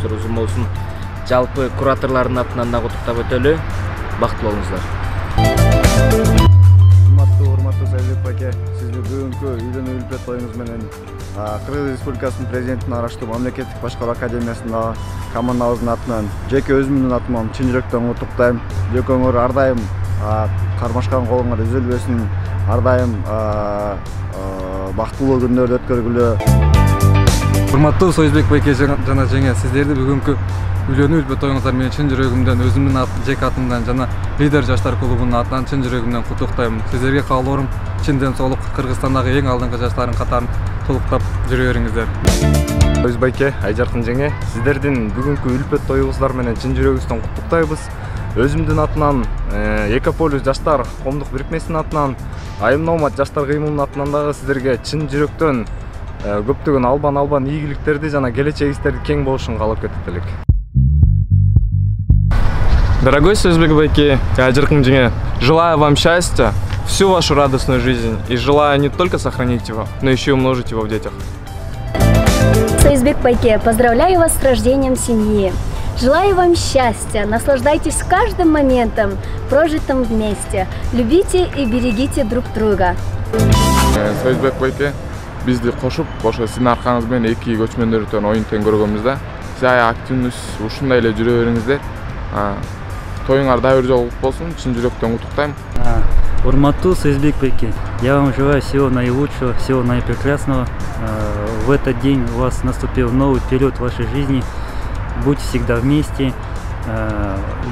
жолуңуздар узун болсун. Жалпы кураторлардын атынан да куттуктап өтөлү. Бактылуу болуңуздар. Урматтуу Сайызбек байке, сизди бүгүнкү үйлөнүү үлпөт тоюңуз менен Кыргыз Республикасынын президентин араштуу мамлекеттик башкаруу академиясындагы командабыздын атынан, жеке өзүмдүн атыман чын жүрөктөн куттуктайм. Жөкөңөр ар дайым кармашкан колуңар үзүлбөсүн, ар дайым бактылуу күндөрдү өткөргүлө. Урматтуу Сайызбек байке жана жеңе, сиздерди бүгүнкү үйлөнүү үлпөт тоюңуздар менен чын жүрөгүмдөн, өзүмдүн жеке атымдан жана Лидер жаштар клубунун атынан чын жүрөгүмдөн куттуктайм. Сиздерге каалоорум чын ден соолук, Кыргызстандагы эң алдыңкы жаштардын катарын толуктап жүрө бериңиздер. Сайызбек байке, Айжаркын жеңе, сиздердин бүгүнкү үлпөт тоюңуздар менен чын жүрөгүбүздөн куттуктайбыз. Өзүмдүн атынан, Экополис жаштар коомдук бирикмесинин атынан, Айым Номат жаштар кыймылынын атынан дагы сиздерге чын жүрөктөн көптөгөн албан ийгиликтерди жана келечегиңиздерди кең болушун каалап кетет элек. Дорогой Сайызбек байке, Айжаркын жеңе, желаю вам счастья, всю вашу радостную жизнь и желаю не только сохранить его, но еще и умножить его в детях. Сайызбек байке, поздравляю вас с рождением семьи. Желаю вам счастья, наслаждайтесь каждым моментом, прожитым вместе. Любите и берегите друг друга. Сайызбек байке, бизди кошуп, ошо сиздин аркаңыз менен эки көчмөндөрдөн оюн тең көргөнбүз да. Сиз активнус ушундай эле жүрө бериңиздер. Тоюңар дайыр жол болсун, чын жүрөктөн куттуктайм. Урматтуу Сайызбек байке, я вам желаю всего наилучшего, всего наипрекрасного. В этот день у вас наступил новый период в вашей жизни. Будьте всегда вместе,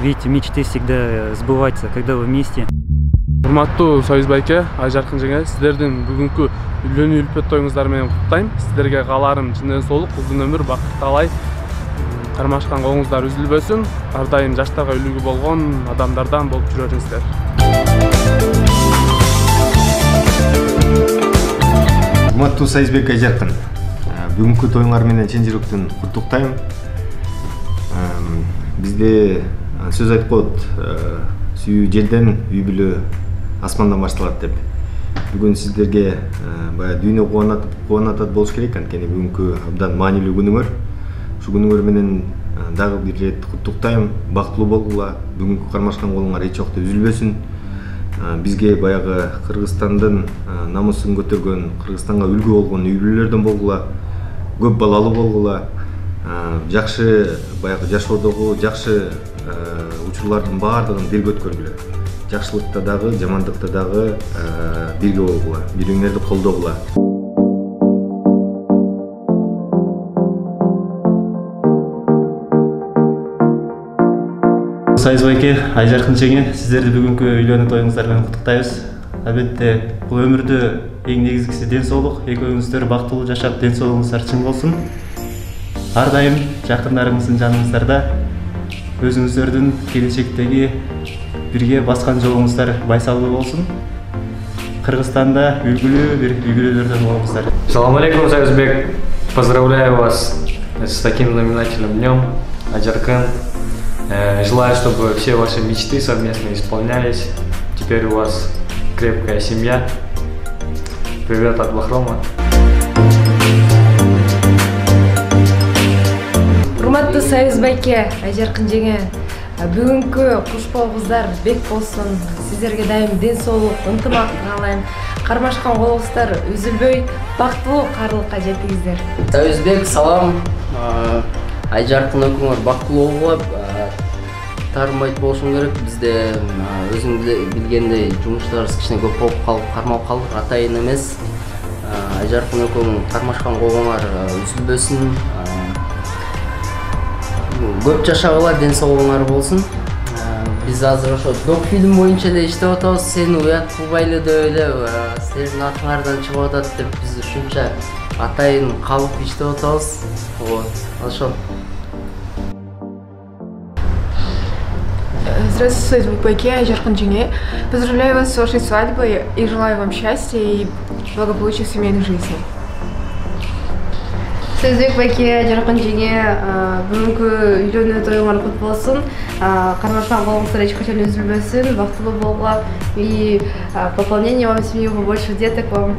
ведь мечты всегда сбываются, когда вы вместе. Урматтуу Сайызбек байке, Айжаркын жеңе, сиздердин бүгүнкү үйлөнүү үлпөт тоюңуздар менен куттуктайм. Сиздерге кааларым чын ден соолук, узун өмүр, бакыт талай. Кармашкан колуңуздар үзүлбөсүн, ар дайым жаштарга үлгү болгон адамдардан болуп жүрө бериңиздер. Урматтуу Сайызбек Айжаркын, бүгүнкү тоюңар менен чын жүрөктөн куттуктайм. Бизде сөз айтып коет, сүйүү жерден, үй бүлө асмандан башталат деп. Бүгүн сиздерге бая дүйнө кубанатат болуш керек, анткени бүгүнкү абдан маанилүү күнүңөр. Шу күнүңөр менен дагы бир рет куттуктайм, бактылуу болгула, бүгүнкү кармашкан колуңар эч убакта үзүлбөсүн. Бизге баягы Кыргызстандын намысын көтөргөн, Кыргызстанга үлгү болгон үй бүлөлөрдөн болгула, көп балалуу болгула, жакшы баягы жашоодогу жакшы учурлардын баардыгын бирге өткөргүлө. Жакшылыкта дагы, жамандыкта дагы бирге болгула, бириңерди колдогула. Сайызбек байке, Айжаркын жеңе, сиздерди бүгүнкү үйлөнүү тоюңуздар менен куттуктайбыз. Албетте, бул өмүрдө эң негизгиси ден соолук, экөөңүздөр бактылуу жашап, ден соолугуңуздар чың болсун. Ар дайым жакындарыңыздын жаныңыздарда, өзүңүздөрдүн келечектеги бирге баскан жолуңуздар байсалуу болсун. Кыргызстанда үлгүлүү бир үй бүлөлөрдөн болуңуздар. Салам алейкум, Сайызбек. Поздравляю вас с таким знаменательным днем, Айжаркын. Желаю, чтобы все ваши мечты совместно исполнялись. Теперь у вас крепкая семья. Привет от Бахрома. Урматтуу Сайызбек байке, Айжаркын жеңе, бүгүнкү кушпообуздар бек болсун. Сиздерге дайым ден соолук, ынтымак каалайм. Кармашкан колуңуздар үзүлбөй, бактылуу каарылыкка жетиңиздер. Сайызбек, салам. Айжаркын экөөңөр бактылуу болуп, таарынбайт болушуң керек. Бизде өзүң билгендей жумуштарыбыз кичине көп болуп калып, кармалып калдык, атайын эмес. Айжаркын экөөң кармашкан колуңар үзүлбөсүн. Көп жашагыла, ден соолугуңар болсун. Биз азыр ошо док фильм боюнча эле иштеп атабыз. Сени уят кылбайлы деп эле, силердин атыңардан чыгып атат деп биз ушунча атайын калып иштеп атабыз. Ошол. Здравствуйте, Сайызбек байке, Айжаркын жеңе. Поздравляю вас с вашей свадьбой и желаю вам счастья и благополучия в семейной жизни. Сайызбек байке, Айжаркын жеңе, бүгүнкү үйлөнүү тоюңар кут болсун. Кармашкан колуңуздар эч качан үзүлбөсүн, бактылуу болгула и пополнение вам семьи, побольше деток вам.